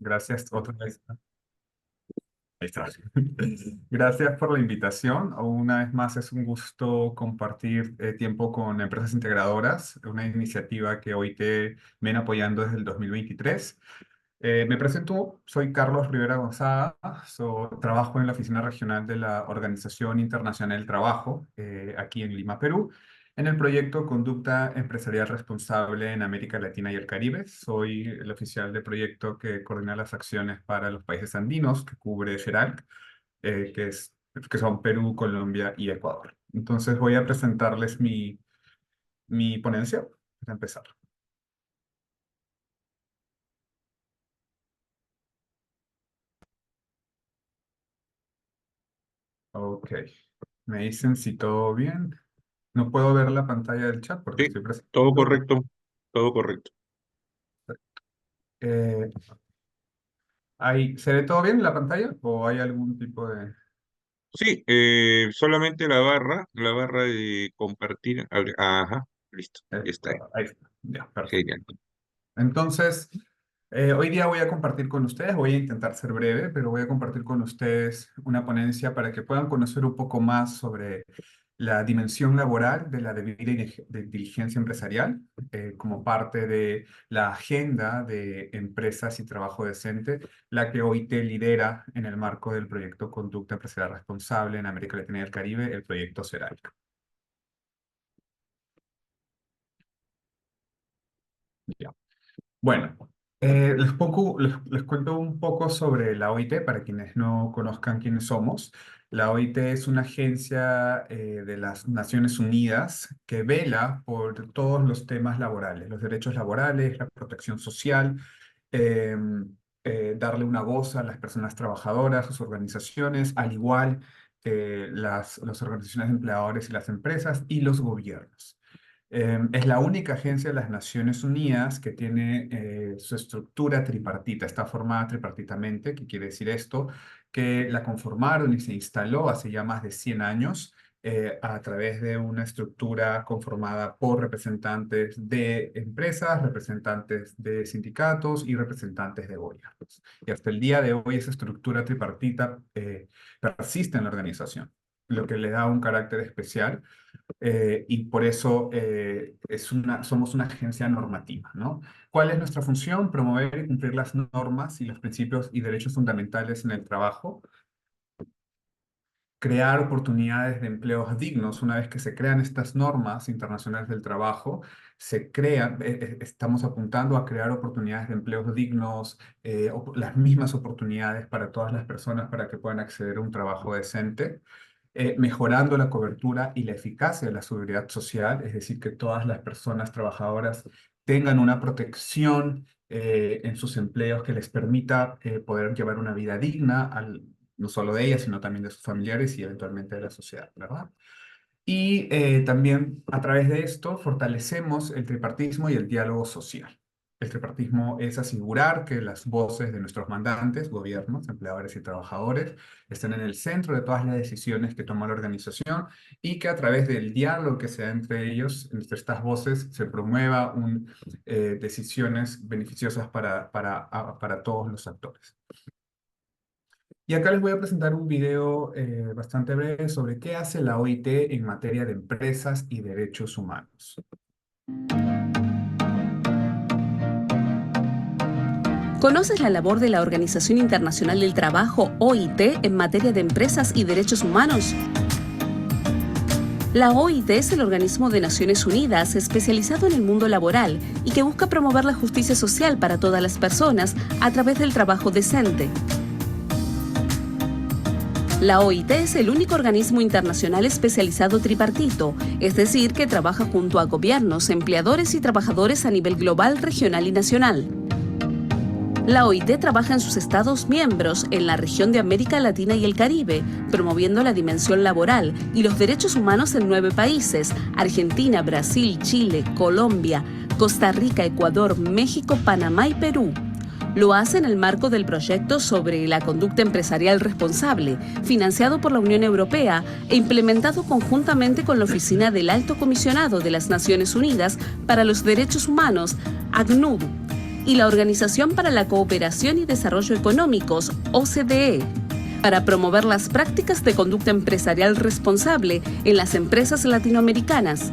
Gracias otra vez. Ahí está. Gracias por la invitación. Una vez más es un gusto compartir tiempo con empresas integradoras, una iniciativa que hoy te viene apoyando desde el 2023. Me presento, soy Carlos Rivera Gonzaga, trabajo en la oficina regional de la Organización Internacional del Trabajo, aquí en Lima, Perú, en el proyecto Conducta Empresarial Responsable en América Latina y el Caribe. Soy el oficial de proyecto que coordina las acciones para los países andinos, que cubre CERALC, que son Perú, Colombia y Ecuador. Entonces voy a presentarles mi ponencia para empezar. Ok. Me dicen si todo bien. No puedo ver la pantalla del chat porque Sí, estoy todo presentando. correcto, todo correcto. Eh, ¿Se ve todo bien en la pantalla o hay algún tipo de...? Sí, solamente la barra de compartir. Ajá, listo, ya está ahí. Ahí está. Ya, perfecto. Genial. Entonces, hoy día voy a compartir con ustedes, voy a intentar ser breve, pero voy a compartir con ustedes una ponencia para que puedan conocer un poco más sobre la dimensión laboral de la debida diligencia empresarial como parte de la agenda de empresas y trabajo decente, la que OIT lidera en el marco del proyecto Conducta Empresarial Responsable en América Latina y el Caribe, el proyecto CERALC. Ya. Bueno, les cuento un poco sobre la OIT para quienes no conozcan quiénes somos. La OIT es una agencia de las Naciones Unidas que vela por todos los temas laborales, los derechos laborales, la protección social, eh, darle una voz a las personas trabajadoras, sus organizaciones, al igual que las organizaciones de empleadores y las empresas y los gobiernos. Es la única agencia de las Naciones Unidas que tiene su estructura tripartita, está formada tripartitamente. ¿Qué quiere decir esto? Que la conformaron y se instaló hace ya más de 100 años a través de una estructura conformada por representantes de empresas, representantes de sindicatos y representantes de gobiernos. Y hasta el día de hoy esa estructura tripartita persiste en la organización, lo que le da un carácter especial y por eso somos una agencia normativa, ¿no? ¿Cuál es nuestra función? Promover y cumplir las normas y los principios y derechos fundamentales en el trabajo, crear oportunidades de empleos dignos. Una vez que se crean estas normas internacionales del trabajo, estamos apuntando a crear oportunidades de empleos dignos, las mismas oportunidades para todas las personas para que puedan acceder a un trabajo decente, mejorando la cobertura y la eficacia de la seguridad social, es decir, que todas las personas trabajadoras tengan una protección en sus empleos que les permita poder llevar una vida digna, no solo de ellas, sino también de sus familiares y eventualmente de la sociedad, ¿verdad? Y también a través de esto fortalecemos el tripartismo y el diálogo social. El tripartismo es asegurar que las voces de nuestros mandantes, gobiernos, empleadores y trabajadores, estén en el centro de todas las decisiones que toma la organización y que a través del diálogo que se da entre ellos, entre estas voces, se promueva decisiones beneficiosas para todos los actores. Y acá les voy a presentar un video bastante breve sobre qué hace la OIT en materia de empresas y derechos humanos. ¿Conoces la labor de la Organización Internacional del Trabajo, OIT, en materia de empresas y derechos humanos? La OIT es el organismo de Naciones Unidas especializado en el mundo laboral y que busca promover la justicia social para todas las personas a través del trabajo decente. La OIT es el único organismo internacional especializado tripartito, es decir, que trabaja junto a gobiernos, empleadores y trabajadores a nivel global, regional y nacional. La OIT trabaja en sus Estados miembros en la región de América Latina y el Caribe, promoviendo la dimensión laboral y los derechos humanos en 9 países: Argentina, Brasil, Chile, Colombia, Costa Rica, Ecuador, México, Panamá y Perú. Lo hace en el marco del proyecto sobre la conducta empresarial responsable, financiado por la Unión Europea e implementado conjuntamente con la Oficina del Alto Comisionado de las Naciones Unidas para los Derechos Humanos, ACNUD. y la Organización para la Cooperación y Desarrollo Económicos, OCDE, para promover las prácticas de conducta empresarial responsable en las empresas latinoamericanas.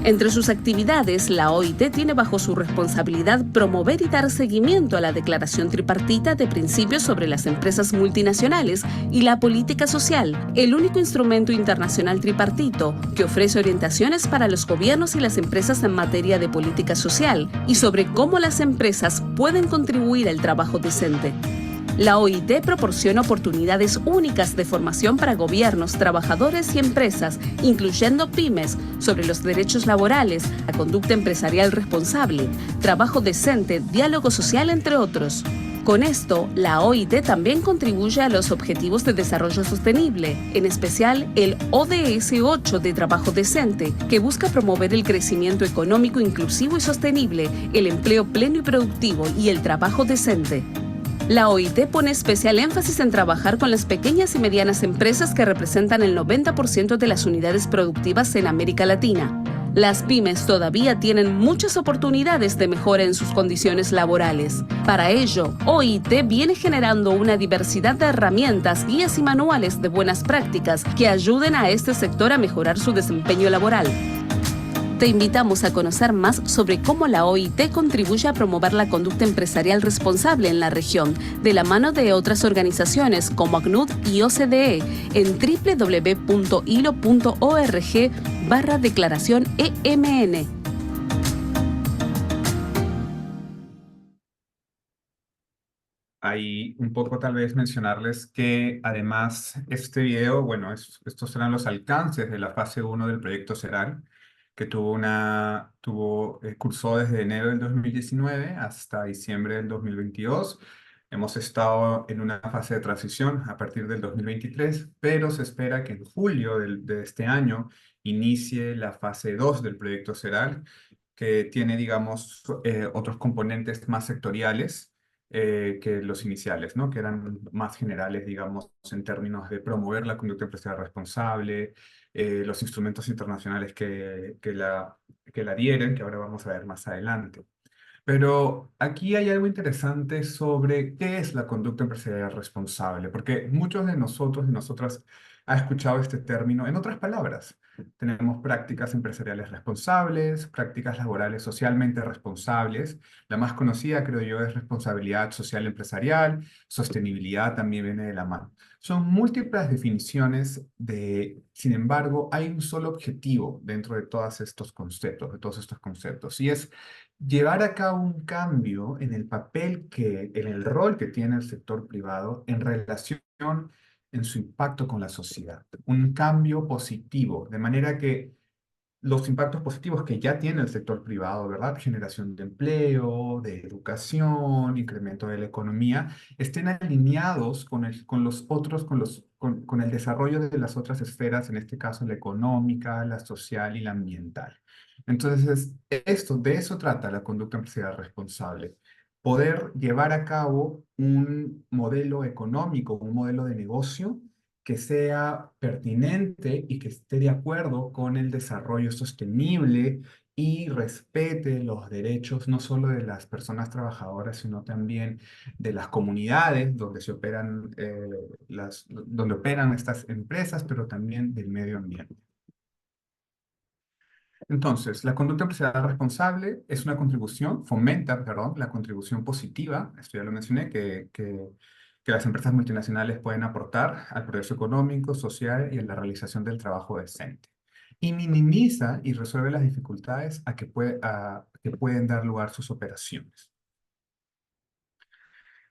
Entre sus actividades, la OIT tiene bajo su responsabilidad promover y dar seguimiento a la Declaración Tripartita de Principios sobre las Empresas Multinacionales y la Política Social, el único instrumento internacional tripartito que ofrece orientaciones para los gobiernos y las empresas en materia de política social y sobre cómo las empresas pueden contribuir al trabajo decente. La OIT proporciona oportunidades únicas de formación para gobiernos, trabajadores y empresas, incluyendo pymes, sobre los derechos laborales, la conducta empresarial responsable, trabajo decente, diálogo social, entre otros. Con esto, la OIT también contribuye a los Objetivos de Desarrollo Sostenible, en especial el ODS 8 de Trabajo Decente, que busca promover el crecimiento económico inclusivo y sostenible, el empleo pleno y productivo y el trabajo decente. La OIT pone especial énfasis en trabajar con las pequeñas y medianas empresas que representan el 90% de las unidades productivas en América Latina. Las pymes todavía tienen muchas oportunidades de mejora en sus condiciones laborales. Para ello, OIT viene generando una diversidad de herramientas, guías y manuales de buenas prácticas que ayuden a este sector a mejorar su desempeño laboral. Te invitamos a conocer más sobre cómo la OIT contribuye a promover la conducta empresarial responsable en la región, de la mano de otras organizaciones como ACNUD y OCDE, en www.ilo.org/declaración EMN. Ahí un poco tal vez mencionarles que además este video, bueno, estos serán los alcances de la fase 1 del proyecto CERAL, que cursó desde enero del 2019 hasta diciembre del 2022. Hemos estado en una fase de transición a partir del 2023, pero se espera que en julio de este año inicie la fase 2 del proyecto CERAL, que tiene, digamos, otros componentes más sectoriales que los iniciales, ¿no? Que eran más generales, digamos, en términos de promover la conducta empresarial responsable, los instrumentos internacionales que la adhieren, que ahora vamos a ver más adelante. Pero aquí hay algo interesante sobre qué es la conducta empresarial responsable, porque muchos de nosotros y nosotras han escuchado este término en otras palabras. Tenemos prácticas empresariales responsables, prácticas laborales socialmente responsables. La más conocida, creo yo, es responsabilidad social empresarial, sostenibilidad también viene de la mano. Son múltiples definiciones sin embargo, hay un solo objetivo dentro de todos estos conceptos, y es llevar a cabo un cambio en el en el rol que tiene el sector privado en relación en su impacto con la sociedad. Un cambio positivo, de manera que los impactos positivos que ya tiene el sector privado, ¿verdad? Generación de empleo, de educación, incremento de la economía, estén alineados con el desarrollo de las otras esferas, en este caso la económica, la social y la ambiental. Entonces, de eso trata la conducta empresarial responsable. Poder llevar a cabo un modelo económico, un modelo de negocio que sea pertinente y que esté de acuerdo con el desarrollo sostenible y respete los derechos no solo de las personas trabajadoras, sino también de las comunidades donde operan estas empresas, pero también del medio ambiente. Entonces, la conducta empresarial responsable es una contribución, fomenta, perdón, la contribución positiva, esto ya lo mencioné, que las empresas multinacionales pueden aportar al progreso económico, social y en la realización del trabajo decente. Y minimiza y resuelve las dificultades que pueden dar lugar sus operaciones.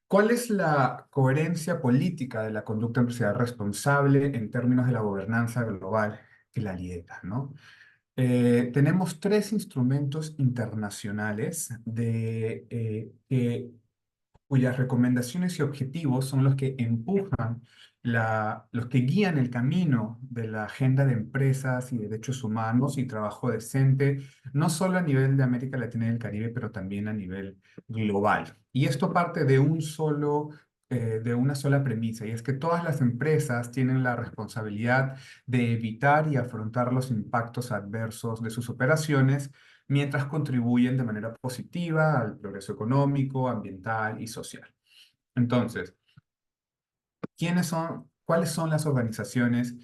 ¿Cuál es la coherencia política de la conducta empresarial responsable en términos de la gobernanza global que la lidera, ¿no? Tenemos tres instrumentos internacionales cuyas recomendaciones y objetivos son los que empujan, los que guían el camino de la agenda de empresas y derechos humanos y trabajo decente, no solo a nivel de América Latina y el Caribe, pero también a nivel global. Y esto parte de una sola premisa, y es que todas las empresas tienen la responsabilidad de evitar y afrontar los impactos adversos de sus operaciones mientras contribuyen de manera positiva al progreso económico, ambiental y social. Entonces, ¿cuáles son las organizaciones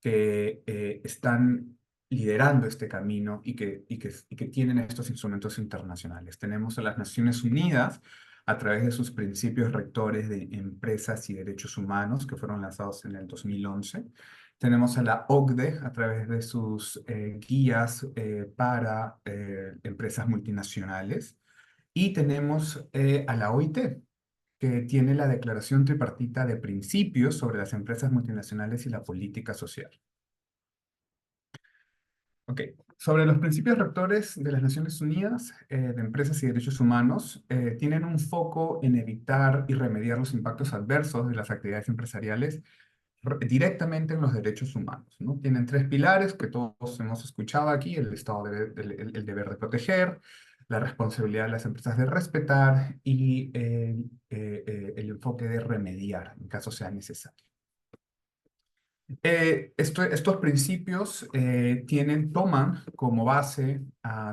que están liderando este camino y que tienen estos instrumentos internacionales? Tenemos a las Naciones Unidas a través de sus principios rectores de empresas y derechos humanos que fueron lanzados en el 2011. Tenemos a la OCDE a través de sus guías para empresas multinacionales. Y tenemos a la OIT, que tiene la Declaración Tripartita de Principios sobre las Empresas Multinacionales y la Política Social. Ok, sobre los principios rectores de las Naciones Unidas de Empresas y Derechos Humanos, tienen un foco en evitar y remediar los impactos adversos de las actividades empresariales directamente en los derechos humanos, ¿no? Tienen tres pilares que todos hemos escuchado aquí: el Estado el deber de proteger, la responsabilidad de las empresas de respetar y el enfoque de remediar en caso sea necesario. Estos principios toman como base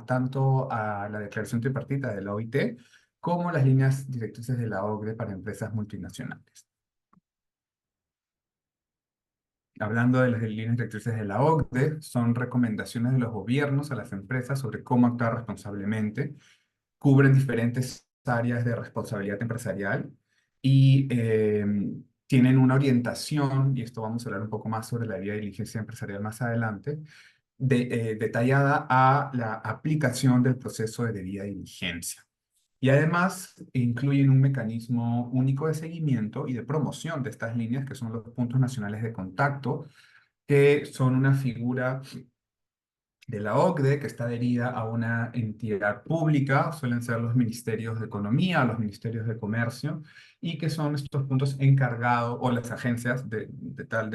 tanto a la Declaración Tripartita de la OIT como las líneas directrices de la OCDE para empresas multinacionales. Hablando de las líneas directrices de la OCDE, son recomendaciones de los gobiernos a las empresas sobre cómo actuar responsablemente, cubren diferentes áreas de responsabilidad empresarial y tienen una orientación, y esto vamos a hablar un poco más sobre la vía de diligencia empresarial más adelante, detallada a la aplicación del proceso de debida diligencia. Y además incluyen un mecanismo único de seguimiento y de promoción de estas líneas, que son los puntos nacionales de contacto, que son una figura de la OCDE que está adherida a una entidad pública, suelen ser los ministerios de Economía, los ministerios de Comercio, y que son estos puntos encargados, o las agencias de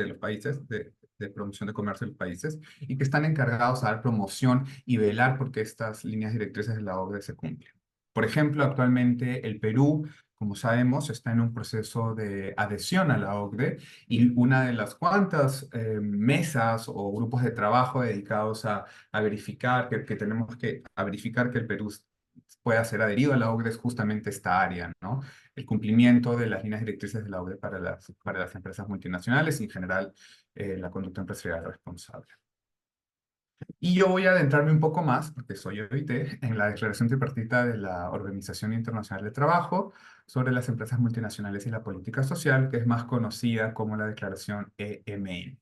los países, de promoción de comercio de los países, y que están encargados a dar promoción y velar porque estas líneas directrices de la OCDE se cumplen. Por ejemplo, actualmente el Perú, como sabemos, está en un proceso de adhesión a la OCDE, y una de las cuantas mesas o grupos de trabajo dedicados a verificar que tenemos que a verificar que el Perú pueda ser adherido a la OCDE es justamente esta área, ¿no? El cumplimiento de las líneas directrices de la OCDE para las empresas multinacionales y en general la conducta empresarial responsable. Y yo voy a adentrarme un poco más, porque soy OIT, en la Declaración Tripartita de la Organización Internacional de Trabajo sobre las empresas multinacionales y la política social, que es más conocida como la Declaración EMN.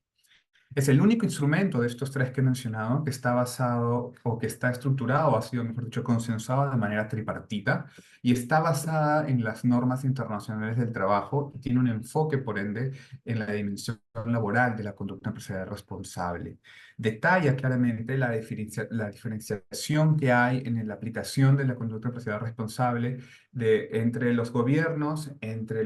Es el único instrumento de estos tres que he mencionado que está basado o que está estructurado, o ha sido, mejor dicho, consensuado de manera tripartita, y está basada en las normas internacionales del trabajo y tiene un enfoque, por ende, en la dimensión laboral de la conducta empresarial responsable. Detalla claramente la diferenciación que hay en la aplicación de la conducta empresarial responsable entre los gobiernos, entre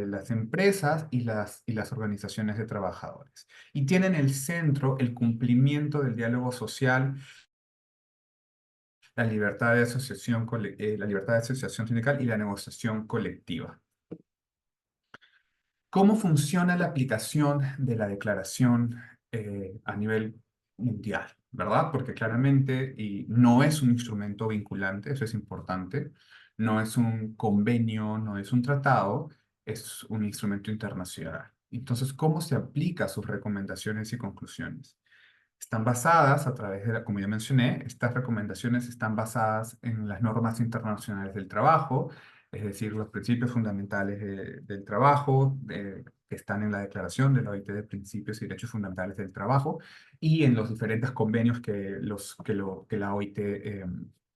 las empresas y las organizaciones de trabajadores. Y tiene en el centro el cumplimiento del diálogo social, la libertad de asociación sindical y la negociación colectiva. ¿Cómo funciona la aplicación de la declaración a nivel mundial? ¿Verdad? Porque claramente no es un instrumento vinculante, eso es importante, no es un convenio, no es un tratado, es un instrumento internacional. Entonces, ¿cómo se aplica sus recomendaciones y conclusiones? Están basadas a través de, como ya mencioné, estas recomendaciones están basadas en las normas internacionales del trabajo, es decir, los principios fundamentales del trabajo, que están en la Declaración de la OIT de Principios y Derechos Fundamentales del Trabajo, y en los diferentes convenios que la OIT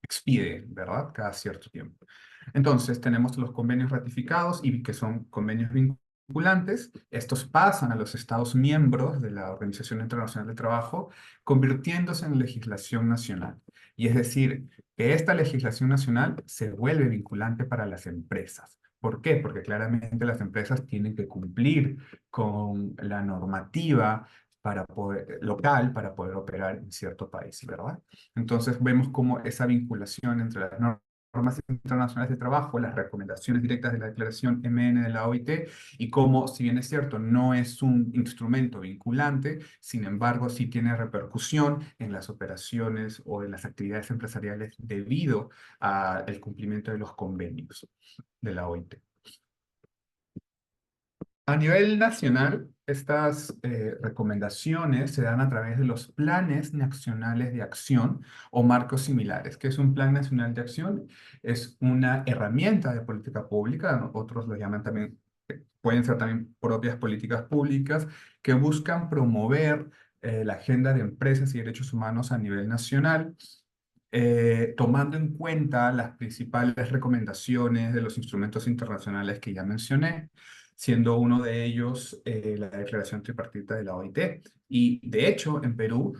expide, ¿verdad? Cada cierto tiempo. Entonces, tenemos los convenios ratificados y que son convenios vinculantes. Estos pasan a los Estados miembros de la Organización Internacional del Trabajo, convirtiéndose en legislación nacional. Y es decir, que esta legislación nacional se vuelve vinculante para las empresas. ¿Por qué? Porque claramente las empresas tienen que cumplir con la normativa local para poder operar en cierto país, ¿verdad? Entonces vemos cómo esa vinculación entre las normas normas internacionales de trabajo, las recomendaciones directas de la Declaración MN de la OIT, y cómo, si bien es cierto, no es un instrumento vinculante, sin embargo, sí tiene repercusión en las operaciones o en las actividades empresariales debido al cumplimiento de los convenios de la OIT. A nivel nacional, estas recomendaciones se dan a través de los planes nacionales de acción o marcos similares. ¿Qué es un plan nacional de acción? Es una herramienta de política pública, ¿no? Otros lo llaman también, pueden ser también propias políticas públicas, que buscan promover la agenda de empresas y derechos humanos a nivel nacional, tomando en cuenta las principales recomendaciones de los instrumentos internacionales que ya mencioné, siendo uno de ellos la Declaración Tripartita de la OIT. Y de hecho, en Perú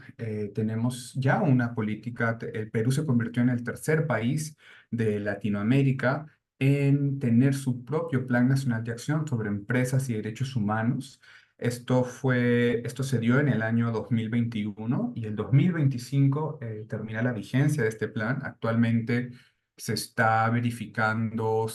tenemos ya una política, el Perú se convirtió en el tercer país de Latinoamérica en tener su propio Plan Nacional de Acción sobre empresas y derechos humanos. Esto se dio en el año 2021 y el 2025 termina la vigencia de este plan. Actualmente se está verificando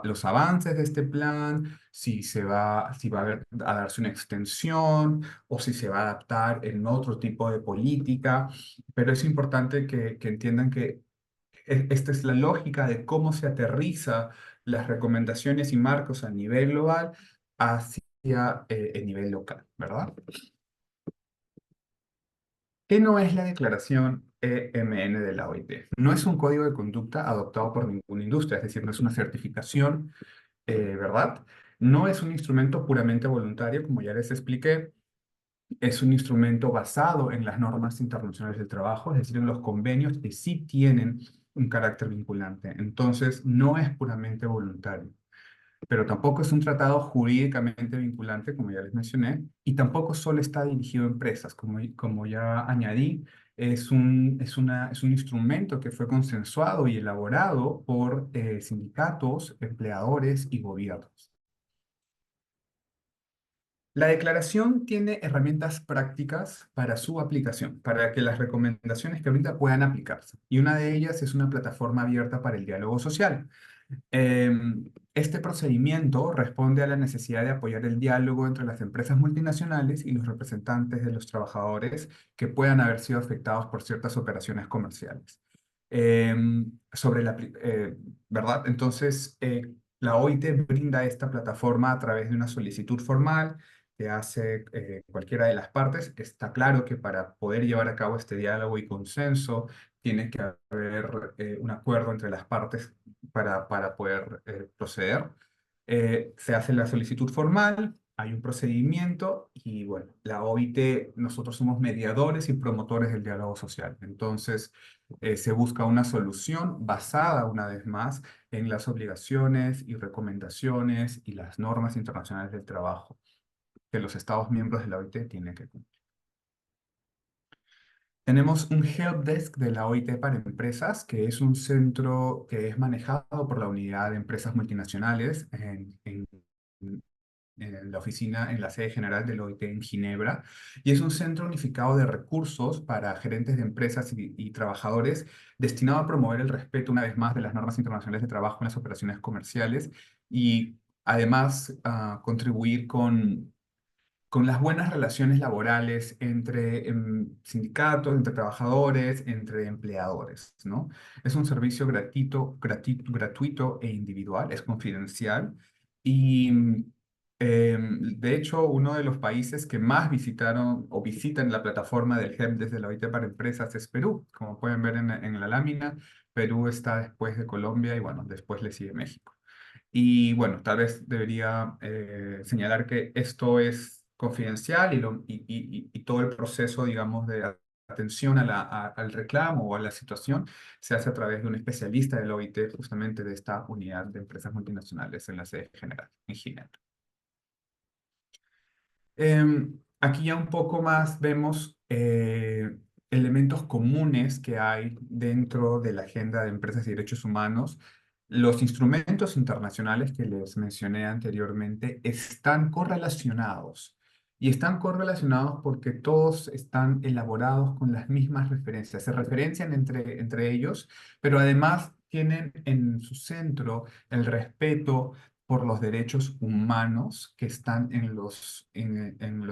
los avances de este plan, si va a darse una extensión o si se va a adaptar en otro tipo de política. Pero es importante que entiendan que esta es la lógica de cómo se aterriza las recomendaciones y marcos a nivel global hacia el nivel local, ¿verdad? ¿Qué no es la declaración EMN de la OIT? No es un código de conducta adoptado por ninguna industria, es decir, no es una certificación, ¿verdad? No es un instrumento puramente voluntario, como ya les expliqué. Es un instrumento basado en las normas internacionales del trabajo, es decir, en los convenios que sí tienen un carácter vinculante. Entonces, no es puramente voluntario, pero tampoco es un tratado jurídicamente vinculante, como ya les mencioné, y tampoco solo está dirigido a empresas, como ya añadí, es un instrumento que fue consensuado y elaborado por sindicatos, empleadores y gobiernos. La declaración tiene herramientas prácticas para su aplicación, para que las recomendaciones que brinda puedan aplicarse. Y una de ellas es una plataforma abierta para el diálogo social. Este procedimiento responde a la necesidad de apoyar el diálogo entre las empresas multinacionales y los representantes de los trabajadores que puedan haber sido afectados por ciertas operaciones comerciales. Sobre ¿verdad? Entonces, la OIT brinda esta plataforma a través de una solicitud formal que hace cualquiera de las partes. Está claro que para poder llevar a cabo este diálogo y consenso, tiene que haber un acuerdo entre las partes para poder proceder. Se hace la solicitud formal, hay un procedimiento y bueno, la OIT, nosotros somos mediadores y promotores del diálogo social. Entonces, se busca una solución basada una vez más en las obligaciones y recomendaciones y las normas internacionales del trabajo que los Estados miembros de la OIT tienen que cumplir. Tenemos un helpdesk de la OIT para empresas, que es un centro que es manejado por la unidad de empresas multinacionales en la oficina, en la sede general de la OIT en Ginebra, y es un centro unificado de recursos para gerentes de empresas y trabajadores destinado a promover el respeto, una vez más, de las normas internacionales de trabajo en las operaciones comerciales y además contribuir con las buenas relaciones laborales entre sindicatos, entre trabajadores, entre empleadores, ¿no? Es un servicio gratuito e individual, es confidencial y de hecho uno de los países que más visitaron o visitan la plataforma del GEP desde la OIT para empresas es Perú. Como pueden ver en la lámina, Perú está después de Colombia y bueno, después le sigue México. Y bueno, tal vez debería señalar que esto es confidencial y todo el proceso, digamos, de atención al reclamo o a la situación se hace a través de un especialista del OIT, justamente de esta unidad de empresas multinacionales en la sede general, en Ginebra. Aquí ya un poco más vemos elementos comunes que hay dentro de la agenda de empresas y derechos humanos. Los instrumentos internacionales que les mencioné anteriormente están correlacionados y están correlacionados porque todos están elaborados con las mismas referencias. Se referencian entre ellos, pero además tienen en su centro el respeto por los derechos humanos que están en los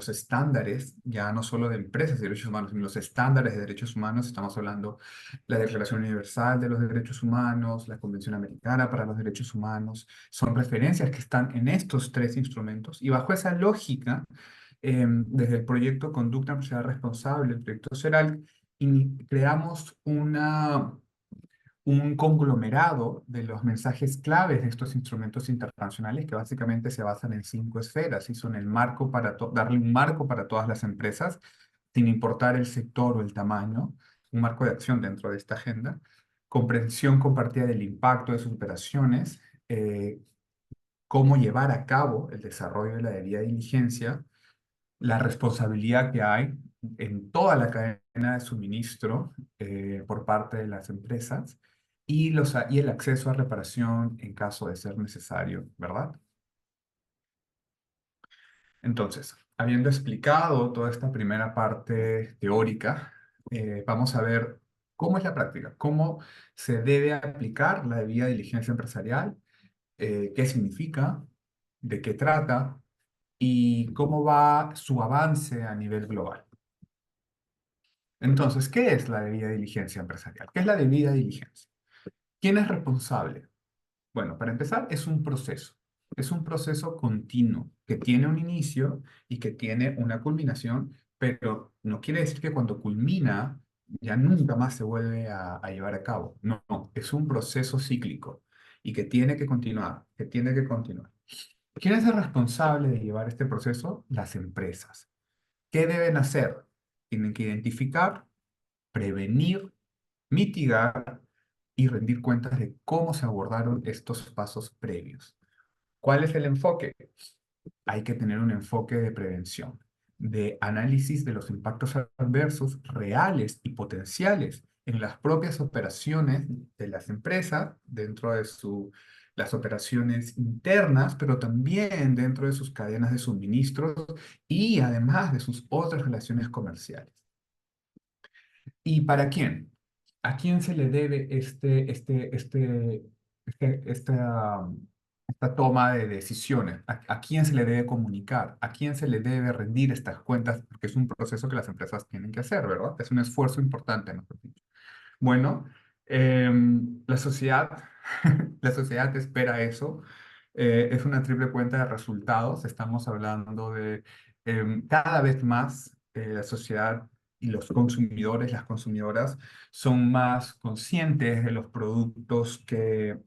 estándares, ya no solo de empresas de derechos humanos, en los estándares de derechos humanos. Estamos hablando la Declaración Universal de los Derechos Humanos, la Convención Americana para los Derechos Humanos, son referencias que están en estos tres instrumentos. Y bajo esa lógica, desde el proyecto Conducta Empresarial Responsable, el proyecto CERAL, creamos un conglomerado de los mensajes claves de estos instrumentos internacionales que básicamente se basan en 5 esferas y son el marco darle un marco para todas las empresas, sin importar el sector o el tamaño, un marco de acción dentro de esta agenda, comprensión compartida del impacto de sus operaciones, cómo llevar a cabo el desarrollo de la debida diligencia, la responsabilidad que hay en toda la cadena de suministro por parte de las empresas y el acceso a reparación en caso de ser necesario, ¿verdad? Entonces, habiendo explicado toda esta primera parte teórica, vamos a ver cómo es la práctica, cómo se debe aplicar la debida diligencia empresarial, qué significa, de qué trata y cómo va su avance a nivel global. Entonces, ¿qué es la debida diligencia empresarial? ¿Qué es la debida diligencia? ¿Quién es responsable? Bueno, para empezar, es un proceso. Es un proceso continuo que tiene un inicio y que tiene una culminación, pero no quiere decir que cuando culmina ya nunca más se vuelve a llevar a cabo. No, no, es un proceso cíclico y que tiene que continuar, que tiene que continuar. ¿Quién es el responsable de llevar este proceso? Las empresas. ¿Qué deben hacer? Tienen que identificar, prevenir, mitigar y rendir cuentas de cómo se abordaron estos pasos previos. ¿Cuál es el enfoque? Hay que tener un enfoque de prevención, de análisis de los impactos adversos reales y potenciales en las propias operaciones de las empresas, dentro de las operaciones internas, pero también dentro de sus cadenas de suministros y además de sus otras relaciones comerciales. ¿Y para quién? ¿A quién se le debe esta toma de decisiones? ¿A quién se le debe comunicar? ¿A quién se le debe rendir estas cuentas? Porque es un proceso que las empresas tienen que hacer, ¿verdad? Es un esfuerzo importante, mejor dicho. Bueno, la sociedad, la sociedad espera eso. Es una triple cuenta de resultados. Estamos hablando de cada vez más la sociedad y los consumidores, las consumidoras, son más conscientes de los productos que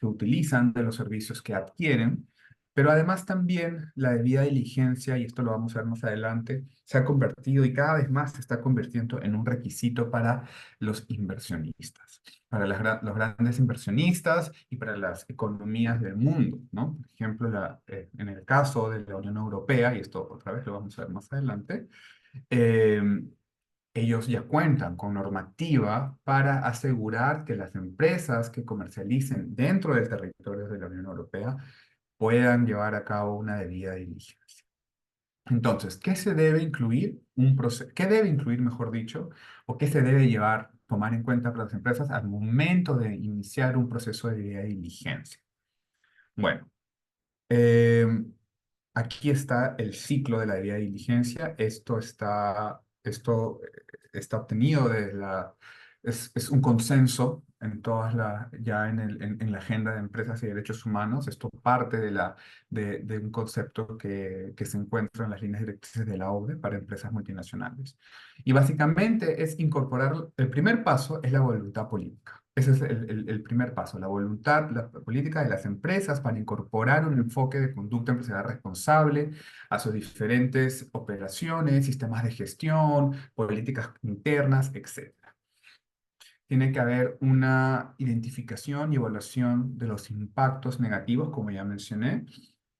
utilizan, de los servicios que adquieren, pero además también la debida diligencia, y esto lo vamos a ver más adelante, se ha convertido y cada vez más se está convirtiendo en un requisito para los inversionistas, para los grandes inversionistas y para las economías del mundo, ¿no? Por ejemplo, en el caso de la Unión Europea, y esto otra vez lo vamos a ver más adelante, eh, ellos ya cuentan con normativa para asegurar que las empresas que comercialicen dentro del territorio de la Unión Europea puedan llevar a cabo una debida diligencia. Entonces, ¿qué se debe incluir? ¿Qué debe incluir, mejor dicho, o qué se debe tomar en cuenta para las empresas al momento de iniciar un proceso de debida diligencia? Bueno, eh, aquí está el ciclo de la debida diligencia. Esto está obtenido es un consenso en ya en la agenda de empresas y derechos humanos. Esto parte de un concepto que se encuentra en las líneas directrices de la OCDE para empresas multinacionales. Y básicamente el primer paso es la voluntad política. Ese es el primer paso, la voluntad, la política de las empresas para incorporar un enfoque de conducta empresarial responsable a sus diferentes operaciones, sistemas de gestión, políticas internas, etc. Tiene que haber una identificación y evaluación de los impactos negativos, como ya mencioné.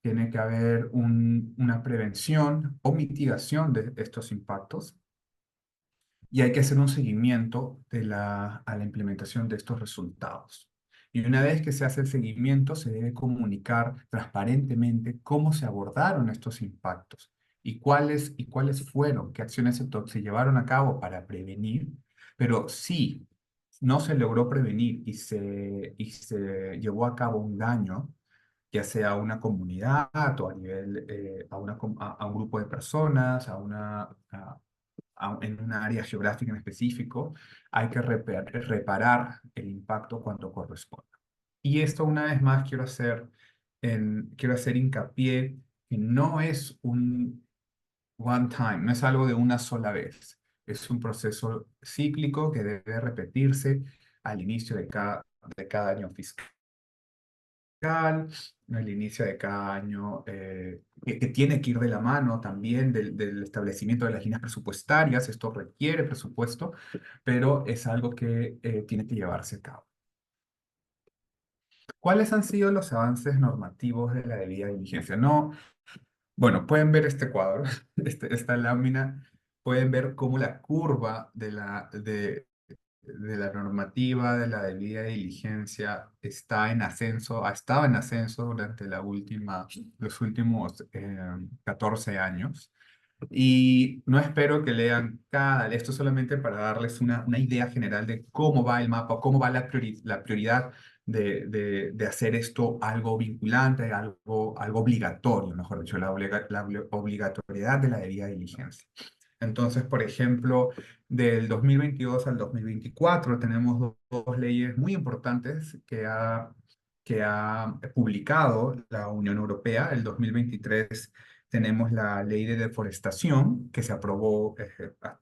Tiene que haber una prevención o mitigación de estos impactos y hay que hacer un seguimiento a la implementación de estos resultados. Y una vez que se hace el seguimiento, se debe comunicar transparentemente cómo se abordaron estos impactos y cuáles fueron, qué acciones se llevaron a cabo para prevenir, pero sí, no se logró prevenir y se llevó a cabo un daño, ya sea a una comunidad o a nivel, a un grupo de personas, en una área geográfica en específico, hay que reparar el impacto cuando corresponda. Y esto una vez más quiero hacer hincapié que no es un one time, no es algo de una sola vez. Es un proceso cíclico que debe repetirse al inicio de cada año fiscal, al inicio de cada año, que tiene que ir de la mano también del establecimiento de las líneas presupuestarias. Esto requiere presupuesto, pero es algo que tiene que llevarse a cabo. ¿Cuáles han sido los avances normativos de la debida diligencia? No, bueno, pueden ver este cuadro, esta lámina, pueden ver cómo la curva de la normativa de la debida diligencia está en ascenso, ha estado en ascenso durante los últimos 14 años. Y no espero que lean esto solamente para darles una idea general de cómo va el mapa, cómo va la prioridad de hacer esto algo vinculante, algo obligatorio, mejor dicho, la obligatoriedad de la debida diligencia. Entonces, por ejemplo, del 2022 al 2024 tenemos dos leyes muy importantes que ha publicado la Unión Europea. El 2023 tenemos la ley de deforestación que se aprobó,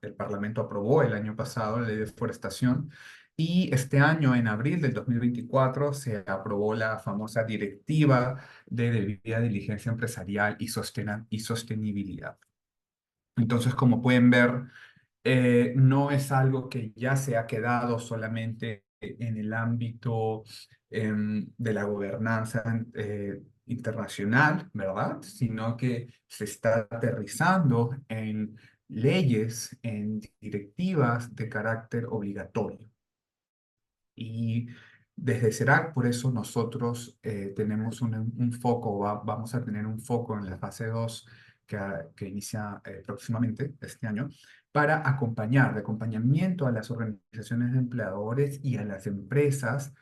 el Parlamento aprobó el año pasado, la ley de deforestación. Y este año, en abril del 2024, se aprobó la famosa Directiva de Debida Diligencia Empresarial y Sostenibilidad. Entonces, como pueden ver, no es algo que ya se ha quedado solamente en el ámbito de la gobernanza internacional, ¿verdad? Sino que se está aterrizando en leyes, en directivas de carácter obligatorio. Y desde CERAC, por eso nosotros tenemos un foco, vamos a tener un foco en la fase 2 que inicia próximamente este año, para de acompañamiento a las organizaciones de empleadores y a las empresas,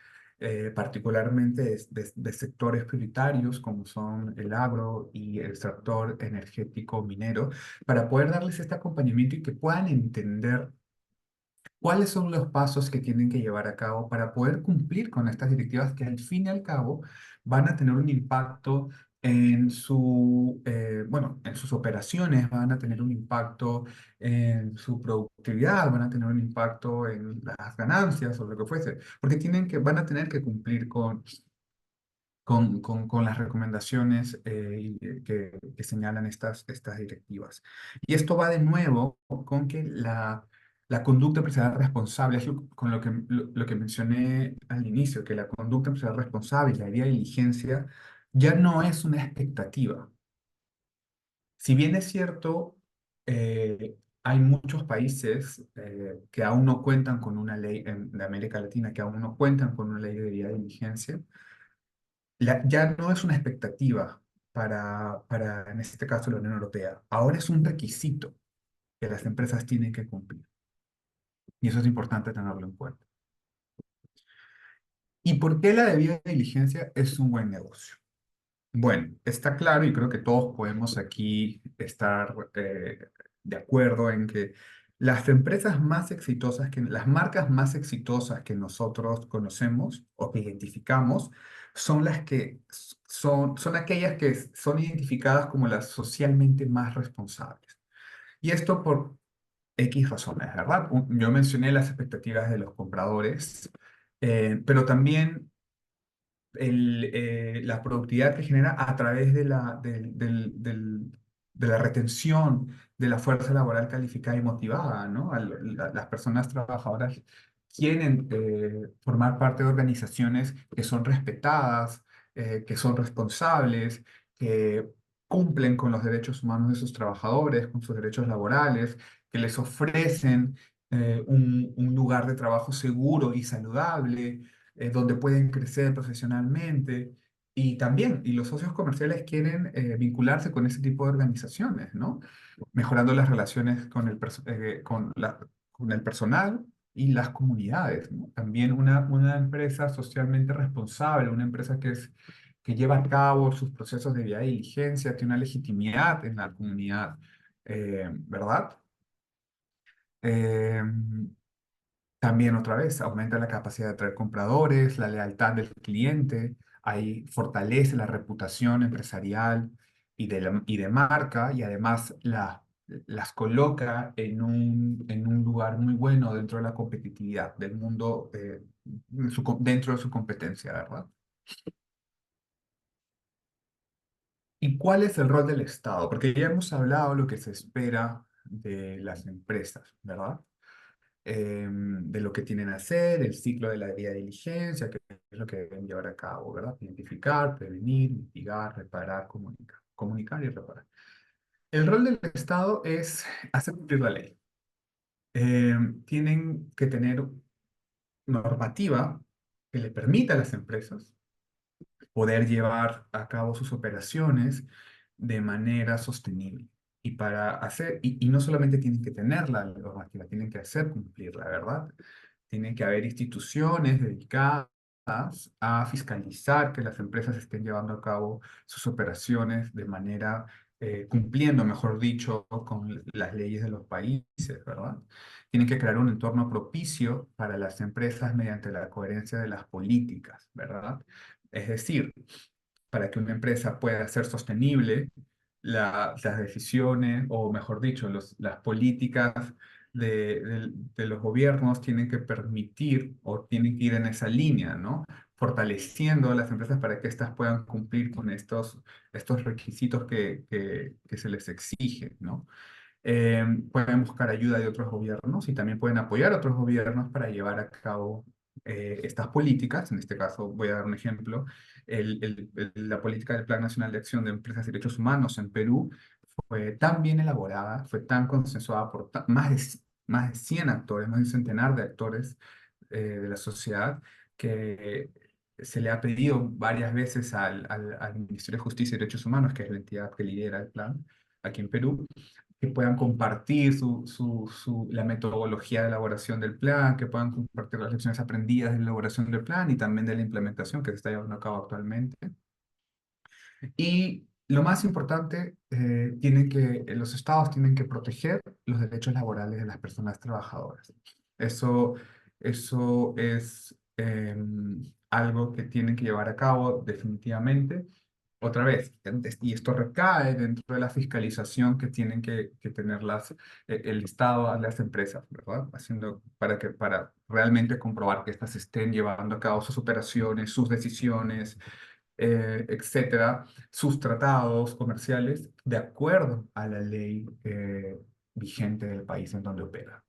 particularmente de sectores prioritarios como son el agro y el sector energético minero, para poder darles este acompañamiento y que puedan entender cuáles son los pasos que tienen que llevar a cabo para poder cumplir con estas directivas que al fin y al cabo van a tener un impacto bueno, en sus operaciones, van a tener un impacto en su productividad, van a tener un impacto en las ganancias o lo que fuese, porque van a tener que cumplir con las recomendaciones que señalan estas directivas. Y esto va de nuevo con que la conducta empresarial responsable, es con lo que mencioné al inicio, que la conducta empresarial responsable y la debida diligencia ya no es una expectativa. Si bien es cierto, hay muchos países que aún no cuentan con una ley, de América Latina, que aún no cuentan con una ley de debida diligencia, ya no es una expectativa en este caso, la Unión Europea. Ahora es un requisito que las empresas tienen que cumplir. Y eso es importante tenerlo en cuenta. ¿Y por qué la debida diligencia es un buen negocio? Bueno, está claro y creo que todos podemos aquí estar de acuerdo en que las marcas más exitosas que nosotros conocemos o que identificamos son son aquellas que son identificadas como las socialmente más responsables. Y esto por X razones, ¿verdad? Yo mencioné las expectativas de los compradores, pero también la productividad que genera a través de la retención de la fuerza laboral calificada y motivada, ¿no? Las personas trabajadoras quieren formar parte de organizaciones que son respetadas, que son responsables, que cumplen con los derechos humanos de sus trabajadores, con sus derechos laborales, que les ofrecen un lugar de trabajo seguro y saludable, donde pueden crecer profesionalmente. Y los socios comerciales quieren vincularse con ese tipo de organizaciones, ¿no? Mejorando las relaciones con el personal, y las comunidades, ¿no? También una empresa socialmente responsable, una empresa que lleva a cabo sus procesos de vía de diligencia, tiene una legitimidad en la comunidad, ¿verdad? Eh, También otra vez aumenta la capacidad de atraer compradores, la lealtad del cliente, ahí fortalece la reputación empresarial y de marca y además las coloca en un lugar muy bueno dentro de la competitividad del mundo, dentro de su competencia, ¿verdad? ¿Y cuál es el rol del Estado? Porque ya hemos hablado lo que se espera de las empresas, ¿verdad? De lo que tienen que hacer, el ciclo de la debida diligencia, que es lo que deben llevar a cabo, ¿verdad? Identificar, prevenir, mitigar, reparar, comunicar, comunicar y reparar. El rol del Estado es hacer cumplir la ley. Tienen que tener normativa que le permita a las empresas poder llevar a cabo sus operaciones de manera sostenible. Y para hacer, y no solamente tienen que tener la normativa, tienen que hacer cumplirla, ¿verdad? Tiene que haber instituciones dedicadas a fiscalizar que las empresas estén llevando a cabo sus operaciones de manera, cumpliendo, mejor dicho, con las leyes de los países, ¿verdad? Tienen que crear un entorno propicio para las empresas mediante la coherencia de las políticas, ¿verdad? Es decir, para que una empresa pueda ser sostenible, las decisiones, o mejor dicho, las políticas de los gobiernos tienen que permitir o tienen que ir en esa línea, ¿no? Fortaleciendo a las empresas para que éstas puedan cumplir con estos requisitos que se les exige, ¿no? Pueden buscar ayuda de otros gobiernos y también pueden apoyar a otros gobiernos para llevar a cabo estas políticas. En este caso, voy a dar un ejemplo. La política del Plan Nacional de Acción de Empresas y Derechos Humanos en Perú fue tan bien elaborada, fue tan consensuada por más de 100 actores, más de un centenar de actores de la sociedad, que se le ha pedido varias veces al Ministerio de Justicia y Derechos Humanos, que es la entidad que lidera el plan aquí en Perú, que puedan compartir la metodología de elaboración del plan, que puedan compartir las lecciones aprendidas de la elaboración del plan y también de la implementación que se está llevando a cabo actualmente. Y lo más importante, los estados tienen que proteger los derechos laborales de las personas trabajadoras. Eso, eso es algo que tienen que llevar a cabo definitivamente. Otra vez, y esto recae dentro de la fiscalización que tienen que tener el Estado a las empresas, ¿verdad? Para realmente comprobar que éstas estén llevando a cabo sus operaciones, sus decisiones, etcétera, sus tratados comerciales de acuerdo a la ley vigente del país en donde opera.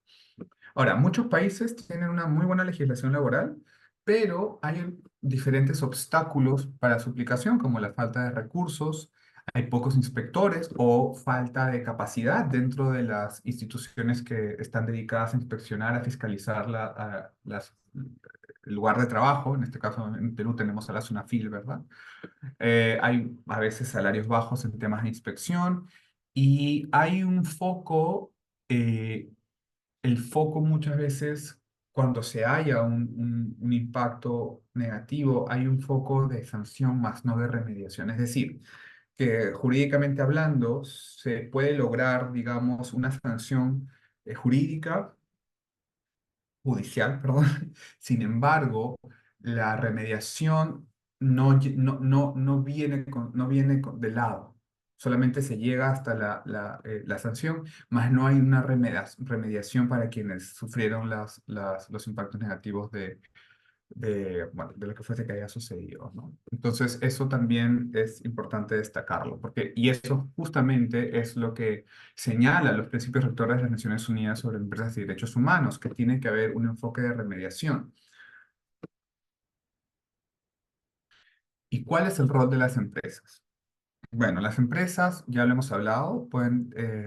Ahora, muchos países tienen una muy buena legislación laboral, pero hay diferentes obstáculos para su aplicación, como la falta de recursos, hay pocos inspectores o falta de capacidad dentro de las instituciones que están dedicadas a inspeccionar, a fiscalizar el lugar de trabajo. En este caso, en Perú tenemos a la SUNAFIL, ¿verdad? Hay a veces salarios bajos en temas de inspección y hay un foco, eh, el foco muchas veces cuando se haya un impacto negativo, hay un foco de sanción más no de remediación. Es decir, que jurídicamente hablando se puede lograr, digamos, una sanción jurídica judicial, perdón. Sin embargo, la remediación no viene de lado. Solamente se llega hasta la sanción, más no hay una remediación para quienes sufrieron los impactos negativos bueno, de lo que fuese que haya sucedido, ¿no? Entonces, eso también es importante destacarlo, y eso justamente es lo que señala los principios rectores de las Naciones Unidas sobre empresas y derechos humanos, que tiene que haber un enfoque de remediación. ¿Y cuál es el rol de las empresas? Bueno, las empresas, ya lo hemos hablado,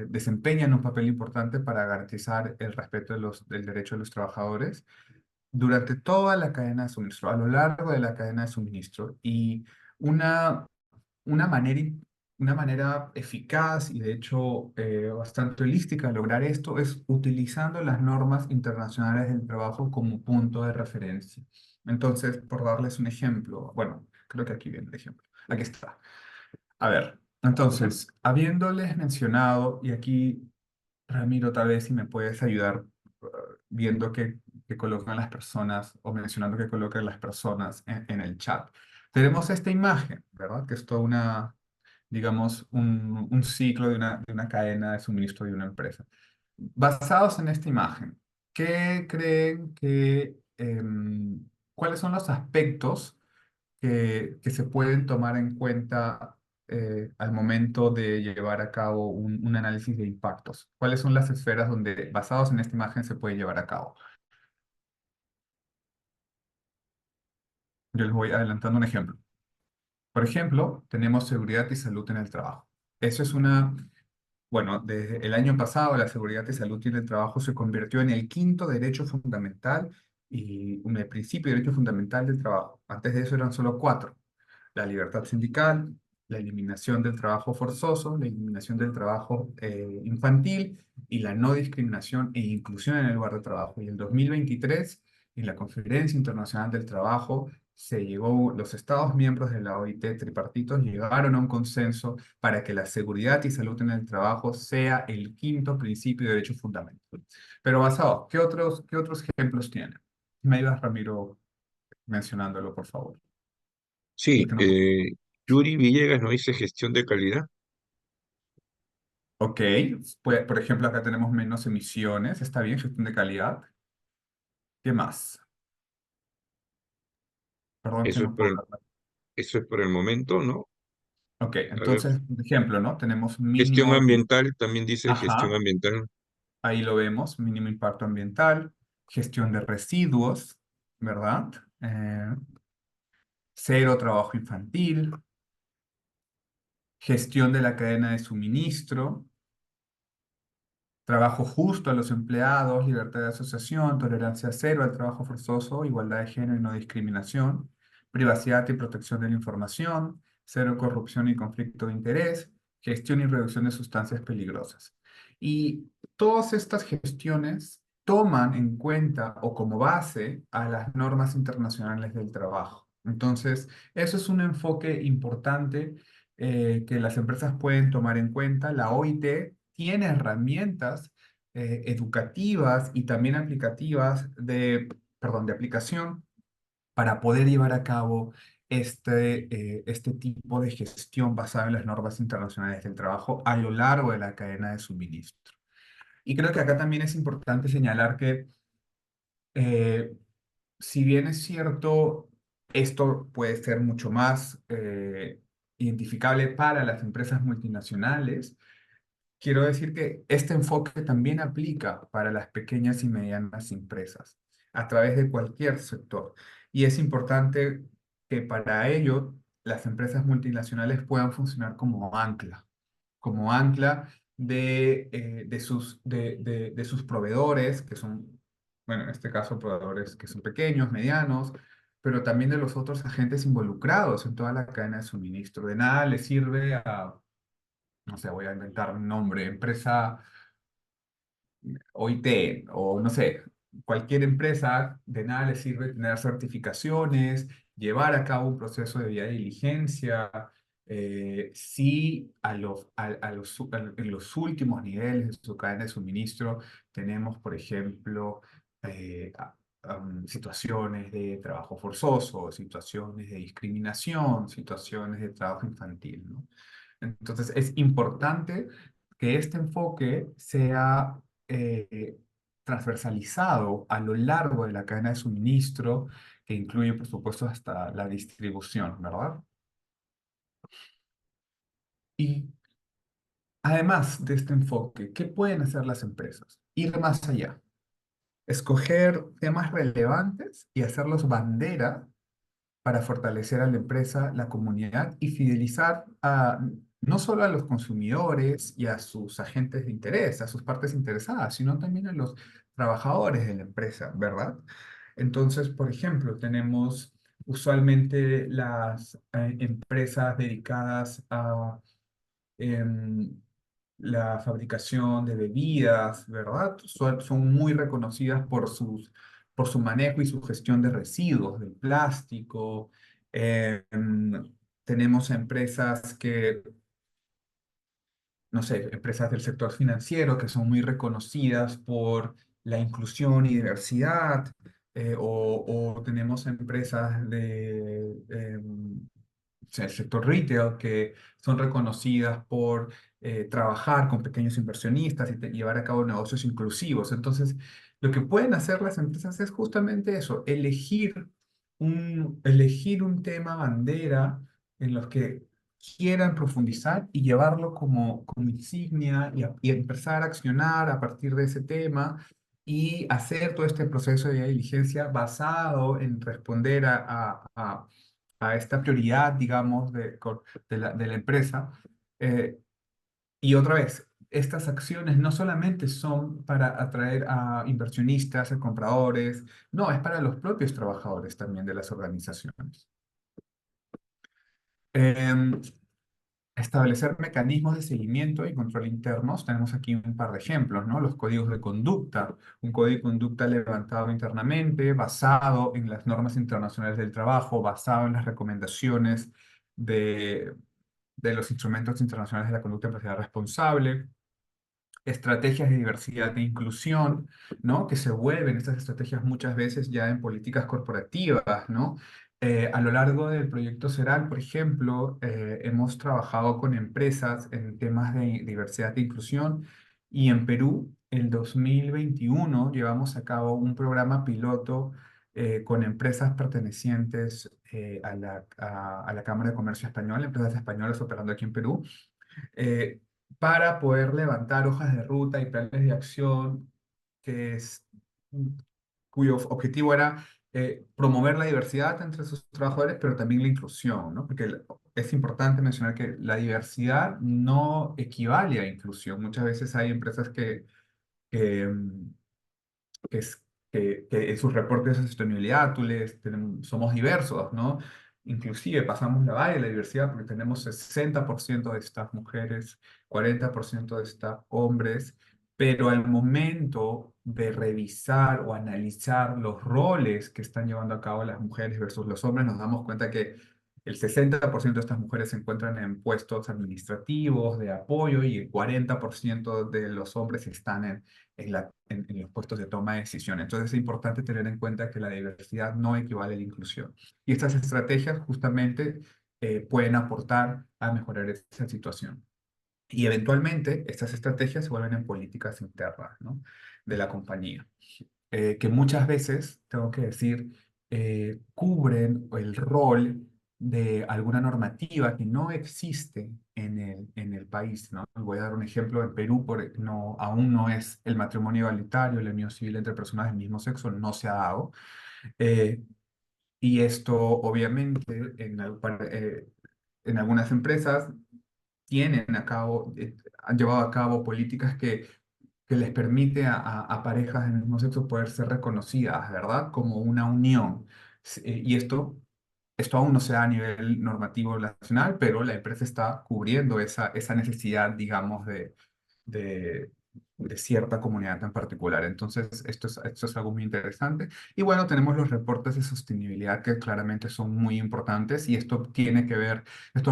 desempeñan un papel importante para garantizar el respeto del derecho de los trabajadores durante toda la cadena de suministro, a lo largo de la cadena de suministro. Y una manera una manera eficaz y de hecho bastante holística de lograr esto es utilizando las normas internacionales del trabajo como punto de referencia. Entonces, por darles un ejemplo, bueno, creo que aquí viene el ejemplo. Aquí está. A ver, entonces, habiéndoles mencionado, y aquí, Ramiro, tal vez si me puedes ayudar viendo que colocan las personas o mencionando que colocan las personas en el chat. Tenemos esta imagen, ¿verdad? Que es toda una, digamos, un ciclo de una cadena de suministro de una empresa. Basados en esta imagen, ¿qué creen cuáles son los aspectos que se pueden tomar en cuenta al momento de llevar a cabo un análisis de impactos? ¿Cuáles son las esferas donde, basados en esta imagen, se puede llevar a cabo? Yo les voy adelantando un ejemplo. Por ejemplo, tenemos seguridad y salud en el trabajo. Eso es bueno, desde el año pasado la seguridad y salud en el trabajo se convirtió en el quinto derecho fundamental y el principio de derecho fundamental del trabajo. Antes de eso eran solo cuatro: la libertad sindical, la eliminación del trabajo forzoso, la eliminación del trabajo infantil y la no discriminación e inclusión en el lugar de trabajo. Y en 2023, en la Conferencia Internacional del Trabajo, los Estados miembros de la OIT tripartitos llegaron a un consenso para que la seguridad y salud en el trabajo sea el quinto principio de derecho fundamental. Pero basado, qué otros ejemplos tienen? Me ayudas, Ramiro, mencionándolo, por favor. Sí, Porque no. Yuri Villegas nos dice gestión de calidad. Ok, pues, por ejemplo, acá tenemos menos emisiones, está bien, gestión de calidad. ¿Qué más? Perdón que Eso es no puedo ver. eso es por el momento, ¿no? Ok, A ver, entonces, por ejemplo, ¿no? Tenemos gestión mínimo, ambiental, también dice gestión ajá, ambiental. ahí lo vemos, mínimo impacto ambiental, gestión de residuos, ¿verdad? Eh, Cero trabajo infantil, gestión de la cadena de suministro, trabajo justo a los empleados, libertad de asociación, tolerancia cero al trabajo forzoso, igualdad de género y no discriminación, privacidad y protección de la información, cero corrupción y conflicto de interés, gestión y reducción de sustancias peligrosas. Y todas estas gestiones toman en cuenta o como base a las normas internacionales del trabajo. Entonces, eso es un enfoque importante que las empresas pueden tomar en cuenta. La OIT tiene herramientas educativas y también aplicativas perdón, de aplicación para poder llevar a cabo este tipo de gestión basada en las normas internacionales del trabajo a lo largo de la cadena de suministro. Y creo que acá también es importante señalar que eh, si bien es cierto, esto puede ser mucho más identificable para las empresas multinacionales, quiero decir que este enfoque también aplica para las pequeñas y medianas empresas a través de cualquier sector. Y es importante que para ello las empresas multinacionales puedan funcionar como ancla de sus proveedores, que son, bueno, en este caso proveedores que son pequeños, medianos, pero también de los otros agentes involucrados en toda la cadena de suministro. De nada les sirve no sé, voy a inventar un nombre, empresa OIT o no sé, cualquier empresa, de nada le sirve tener certificaciones, llevar a cabo un proceso de debida diligencia, si en los últimos niveles de su cadena de suministro tenemos, por ejemplo, situaciones de trabajo forzoso, situaciones de discriminación, situaciones de trabajo infantil, ¿no? Entonces, es importante que este enfoque sea eh, transversalizado a lo largo de la cadena de suministro, que incluye, por supuesto, hasta la distribución, ¿verdad? Y además de este enfoque, ¿qué pueden hacer las empresas? Ir más allá, escoger temas relevantes y hacerlos bandera para fortalecer a la empresa, la comunidad y fidelizar no solo a los consumidores y a sus agentes de interés, a sus partes interesadas, sino también a los trabajadores de la empresa, ¿verdad? Entonces, por ejemplo, tenemos usualmente las empresas dedicadas a em, la fabricación de bebidas, ¿verdad? Son muy reconocidas por su manejo y su gestión de residuos, del plástico. Tenemos empresas que, no sé, empresas del sector financiero que son muy reconocidas por la inclusión y diversidad, o tenemos empresas o sea, el sector retail que son reconocidas por trabajar con pequeños inversionistas y llevar a cabo negocios inclusivos. Entonces, lo que pueden hacer las empresas es justamente eso, elegir un tema bandera en los que quieran profundizar y llevarlo como insignia y empezar a accionar a partir de ese tema y hacer todo este proceso de diligencia basado en responder a esta prioridad, digamos, de la empresa. Eh, y otra vez, estas acciones no solamente son para atraer a inversionistas, a compradores, no, es para los propios trabajadores también de las organizaciones. Em, Establecer mecanismos de seguimiento y control internos. Tenemos aquí un par de ejemplos, ¿no? Los códigos de conducta. Un código de conducta levantado internamente, basado en las normas internacionales del trabajo, basado en las recomendaciones de, de los instrumentos internacionales de la conducta empresarial responsable. Estrategias de diversidad e inclusión, ¿no? Que se vuelven estas estrategias muchas veces ya en políticas corporativas, ¿no? A lo largo del proyecto Seral, por ejemplo, hemos trabajado con empresas en temas de diversidad e inclusión y en Perú, el 2021, llevamos a cabo un programa piloto con empresas pertenecientes a la Cámara de Comercio Española, empresas españolas operando aquí en Perú, eh, para poder levantar hojas de ruta y planes de acción que es, cuyo objetivo era promover la diversidad entre sus trabajadores, pero también la inclusión, ¿no? Porque es importante mencionar que la diversidad no equivale a inclusión. Muchas veces hay empresas que, que, es- que en sus reportes de sostenibilidad somos diversos, ¿no? Inclusive pasamos la valla de la diversidad porque tenemos 60% de staff mujeres, 40% de staff hombres, pero al momento de revisar o analizar los roles que están llevando a cabo las mujeres versus los hombres, nos damos cuenta que el 60% de estas mujeres se encuentran en puestos administrativos de apoyo y el 40% de los hombres están en los puestos de toma de decisiones. Entonces es importante tener en cuenta que la diversidad no equivale a la inclusión. Y estas estrategias justamente pueden aportar a mejorar esa situación. Y eventualmente estas estrategias se vuelven en políticas internas, ¿no? De la compañía, que muchas veces, tengo que decir, cubren el rol de alguna normativa que no existe en el país, ¿no? Voy a dar un ejemplo. En Perú aún no es el matrimonio igualitario, la unión civil entre personas del mismo sexo no se ha dado. Eh, y esto obviamente en algunas empresas han llevado a cabo políticas que les permite a parejas del mismo sexo poder ser reconocidas, ¿verdad? Como una unión. Y esto aún no se da a nivel normativo nacional, pero la empresa está cubriendo esa necesidad, digamos, de, de cierta comunidad en particular. Entonces, esto es algo muy interesante. Y bueno, tenemos los reportes de sostenibilidad que claramente son muy importantes y estos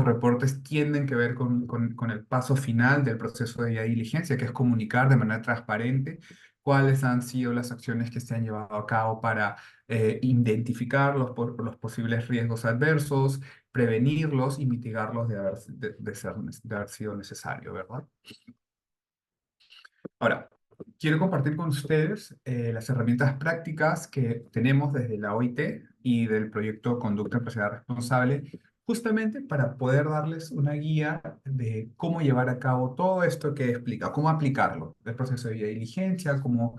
reportes tienden que ver con el paso final del proceso de diligencia, que es comunicar de manera transparente cuáles han sido las acciones que se han llevado a cabo para identificar los posibles riesgos adversos, prevenirlos y mitigarlos de haber sido necesario, ¿verdad? Ahora, quiero compartir con ustedes las herramientas prácticas que tenemos desde la OIT y del proyecto Conducta Empresarial Responsable, justamente para poder darles una guía de cómo llevar a cabo todo esto que explica, cómo aplicarlo, el proceso de diligencia, cómo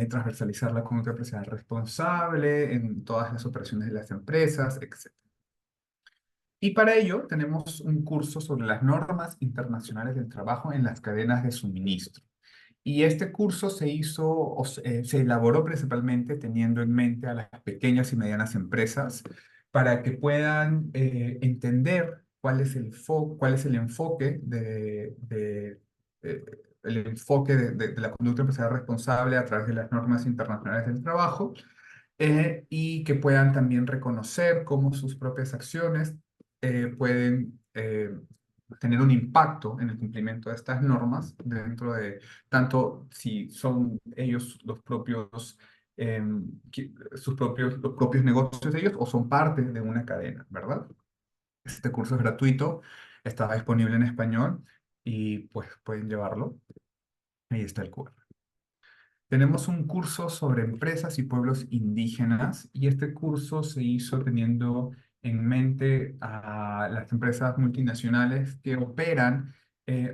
transversalizar la conducta empresarial responsable en todas las operaciones de las empresas, etc. Y para ello tenemos un curso sobre las normas internacionales del trabajo en las cadenas de suministro. Y este curso se elaboró principalmente teniendo en mente a las pequeñas y medianas empresas para que puedan entender cuál es el enfoque eh, de la conducta empresarial responsable a través de las normas internacionales del trabajo, y que puedan también reconocer cómo sus propias acciones pueden tener un impacto en el cumplimiento de estas normas dentro de, tanto si son ellos los propios, los propios negocios de ellos o son parte de una cadena, ¿verdad? Este curso es gratuito, está disponible en español y pues pueden llevarlo. Ahí está el QR. Tenemos un curso sobre empresas y pueblos indígenas y este curso se hizo teniendo en mente a las empresas multinacionales que operan,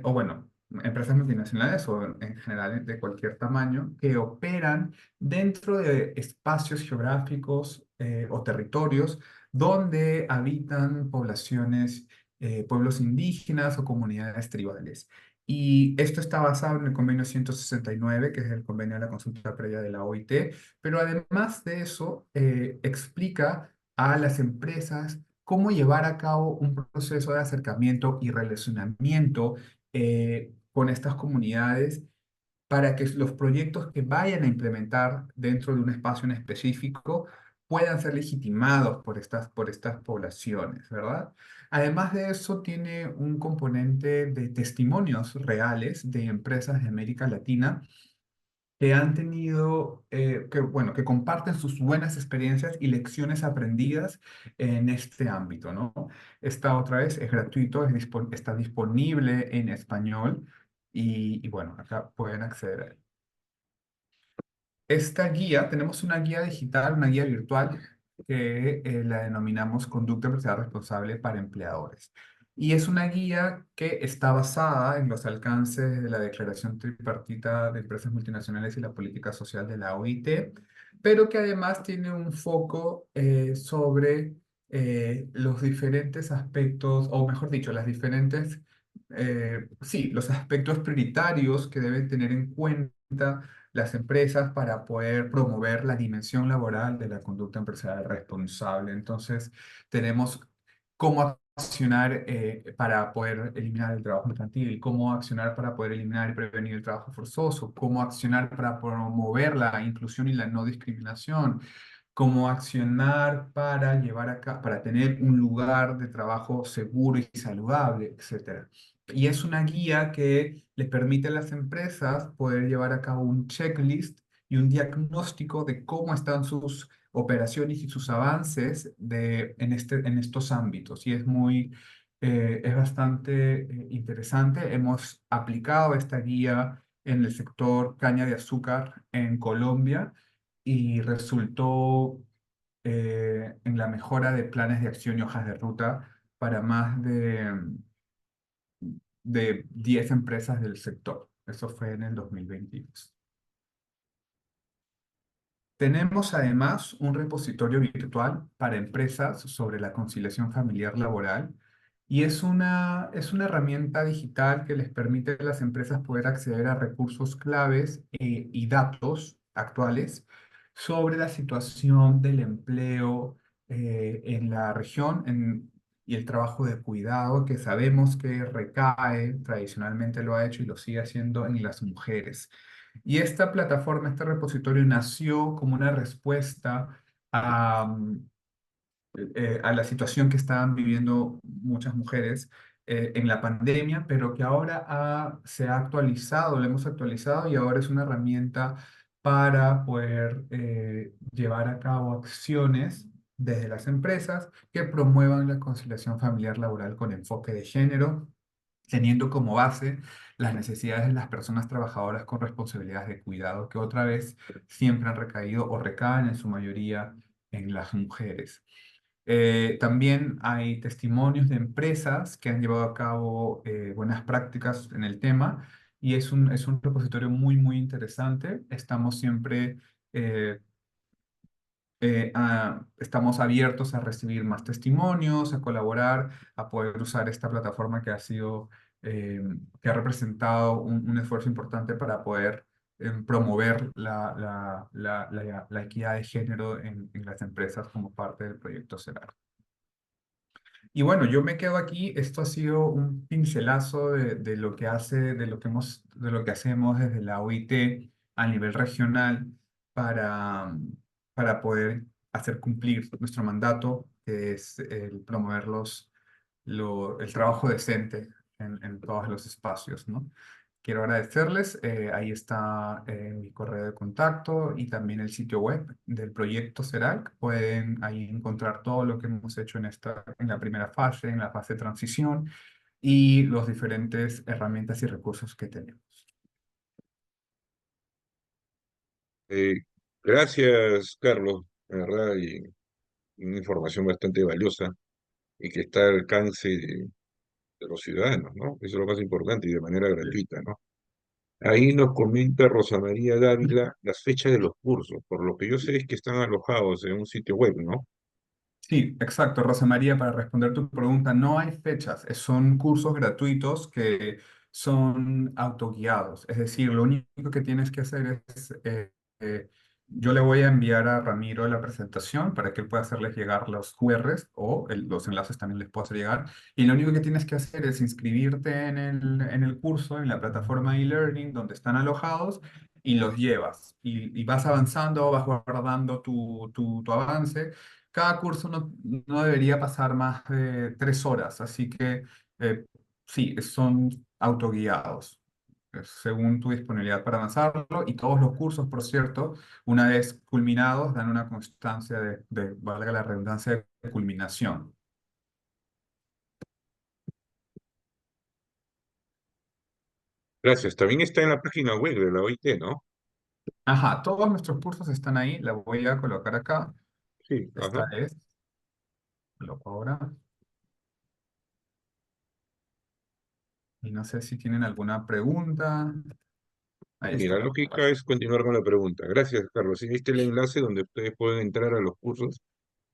o bueno, empresas multinacionales o en general de cualquier tamaño, que operan dentro de espacios geográficos o territorios donde habitan poblaciones, pueblos indígenas o comunidades tribales. Y esto está basado en el convenio 169, que es el convenio de la consulta previa de la OIT, pero además de eso, explica a las empresas cómo llevar a cabo un proceso de acercamiento y relacionamiento con estas comunidades para que los proyectos que vayan a implementar dentro de un espacio en específico puedan ser legitimados por estas poblaciones, ¿verdad? Además de eso, tiene un componente de testimonios reales de empresas de América Latina que han tenido, bueno, que comparten sus buenas experiencias y lecciones aprendidas en este ámbito, ¿no? Esta otra vez es gratuito, está disponible en español y bueno, acá pueden acceder a él. Esta guía, tenemos una guía digital, una guía virtual que la denominamos Conducta Empresarial Responsable para Empleadores. Y es una guía que está basada en los alcances de la Declaración Tripartita de Empresas Multinacionales y la Política Social de la OIT, pero que además tiene un foco sobre los diferentes aspectos, o mejor dicho, las diferentes, sí, los aspectos prioritarios que deben tener en cuenta las empresas para poder promover la dimensión laboral de la conducta empresarial responsable. Entonces, tenemos cómo accionar para poder eliminar el trabajo infantil, cómo accionar para poder eliminar y prevenir el trabajo forzoso, cómo accionar para promover la inclusión y la no discriminación, cómo accionar para para tener un lugar de trabajo seguro y saludable, etcétera. Y es una guía que le permite a las empresas poder llevar a cabo un checklist y un diagnóstico de cómo están sus operaciones y sus avances en estos ámbitos. Y es bastante interesante. Hemos aplicado esta guía en el sector caña de azúcar en Colombia y resultó en la mejora de planes de acción y hojas de ruta para más de 10 empresas del sector. Eso fue en el 2022. Tenemos además un repositorio virtual para empresas sobre la conciliación familiar laboral y es una herramienta digital que les permite a las empresas poder acceder a recursos claves y datos actuales sobre la situación del empleo en la región y el trabajo de cuidado que sabemos que recae, tradicionalmente lo ha hecho y lo sigue haciendo en las mujeres. Y esta plataforma, este repositorio nació como una respuesta a, a la situación que estaban viviendo muchas mujeres en la pandemia, pero que ahora se ha actualizado, lo hemos actualizado y ahora es una herramienta para poder llevar a cabo acciones desde las empresas que promuevan la conciliación familiar laboral con enfoque de género, teniendo como base las necesidades de las personas trabajadoras con responsabilidades de cuidado, que otra vez siempre han recaído o recaen en su mayoría en las mujeres. También hay testimonios de empresas que han llevado a cabo buenas prácticas en el tema y es un repositorio muy interesante. Estamos siempre estamos abiertos a recibir más testimonios, a colaborar, a poder usar esta plataforma que ha sido, que ha representado un esfuerzo importante para poder promover la equidad de género en las empresas como parte del proyecto CELAR. Y bueno, yo me quedo aquí. Esto ha sido un pincelazo de lo que de lo que hacemos desde la OIT a nivel regional para, para poder hacer cumplir nuestro mandato, que es el promover el trabajo decente en todos los espacios, ¿no? Quiero agradecerles. Ahí está mi correo de contacto y también el sitio web del proyecto CERAC. Pueden ahí encontrar todo lo que hemos hecho en la primera fase, en la fase de transición y los diferentes herramientas y recursos que tenemos. Eh, Gracias, Carlos, la verdad, y una información bastante valiosa y que está al alcance de los ciudadanos, ¿no? Eso es lo más importante y de manera gratuita, ¿no? Ahí nos comenta Rosa María Dávila las fechas de los cursos. Por lo que yo sé es que están alojados en un sitio web, ¿no? Sí, exacto, Rosa María, para responder tu pregunta, no hay fechas, son cursos gratuitos que son autoguiados, es decir, lo único que tienes que hacer es, yo le voy a enviar a Ramiro la presentación para que él pueda hacerles llegar los QRs o los enlaces también les puedo hacer llegar, y lo único que tienes que hacer es inscribirte en el curso, en la plataforma e-learning donde están alojados y los llevas, y vas avanzando, vas guardando tu avance. Cada curso no debería pasar más de 3 horas, así que eh, sí, son autoguiados, según tu disponibilidad para avanzarlo. Y todos los cursos, por cierto, una vez culminados, dan una constancia valga la redundancia, de culminación. Gracias. También está en la página web de la OIT, ¿no? Ajá, todos nuestros cursos están ahí, la voy a colocar acá. Sí, Esta ajá. es, coloco ahora. Y no sé si tienen alguna pregunta. Ahí Y está la la lógica es continuar con la pregunta. Gracias, Carlos. Sí, viste el enlace donde ustedes pueden entrar a los cursos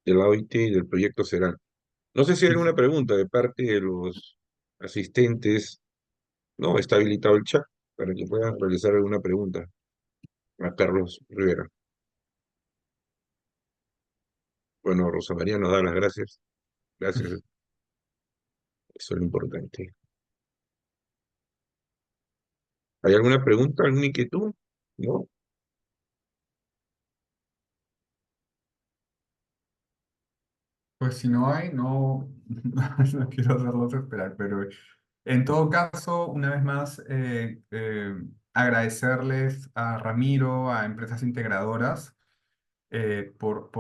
de la OIT y del proyecto Serán. No sé si hay sí, alguna sí. pregunta de parte de los asistentes. No, está habilitado el chat para que puedan realizar alguna pregunta a Carlos Rivera. Bueno, Rosa María nos da las gracias. Gracias, eso es lo importante. ¿Hay alguna pregunta, alguna inquietud? ¿No? Pues si no hay, no, no quiero hacerlos esperar, pero en todo caso, una vez más, agradecerles a Ramiro, a Empresas Integradoras, por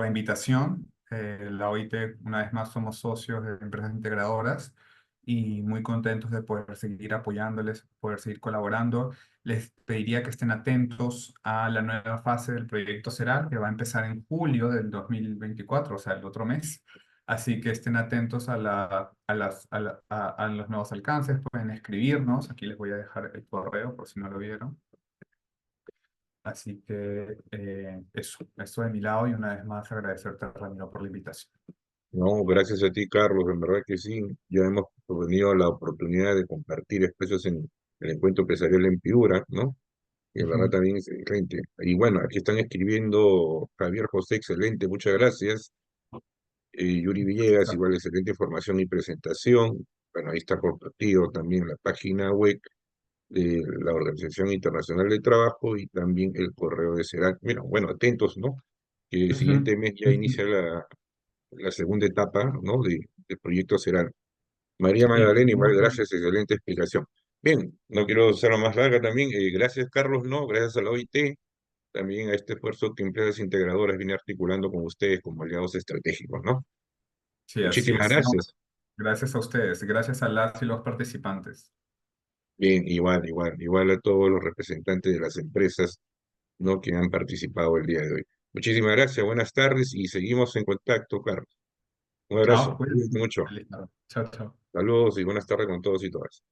la invitación. La OIT, una vez más, somos socios de Empresas Integradoras y muy contentos de poder seguir apoyándoles, poder seguir colaborando. Les pediría que estén atentos a la nueva fase del proyecto CERAL, que va a empezar en julio del 2024, o sea, el otro mes. Así que estén atentos a los nuevos alcances, pueden escribirnos. Aquí les voy a dejar el correo por si no lo vieron. Así que eso de mi lado y una vez más agradecerte, Ramiro, por la invitación. No, gracias a ti, Carlos, en verdad que sí. Ya hemos tenido la oportunidad de compartir espacios en el encuentro empresarial en Piura, ¿no? Y en verdad Ujú. también es excelente. Y bueno, aquí están escribiendo Javier José, excelente, muchas gracias. Yuri Villegas, igual excelente información y presentación. Bueno, ahí está compartido también la página web de la Organización Internacional del Trabajo y también el correo de CEDAC. Mira, bueno, atentos, ¿no? Que el Ujú, siguiente mes ya ujú. inicia la segunda etapa, ¿no? Del proyecto CERAC. María Sí, Magdalena, igual, muy bien. gracias, excelente explicación. Bien, no quiero hacerlo más larga también. Gracias, Carlos, ¿no? Gracias a la OIT, también a este esfuerzo que Empresas Integradoras viene articulando con ustedes como aliados estratégicos, ¿no? Sí, así Muchísimas es. No, gracias. gracias a ustedes, gracias a las y los participantes. Bien, igual a todos los representantes de las empresas, ¿no? Que han participado el día de hoy. Muchísimas gracias, buenas tardes y seguimos en contacto, Carlos. Un Chao, abrazo, pues. cuídate mucho. Feliz tarde. Chao, chao. Saludos y buenas tardes con todos y todas.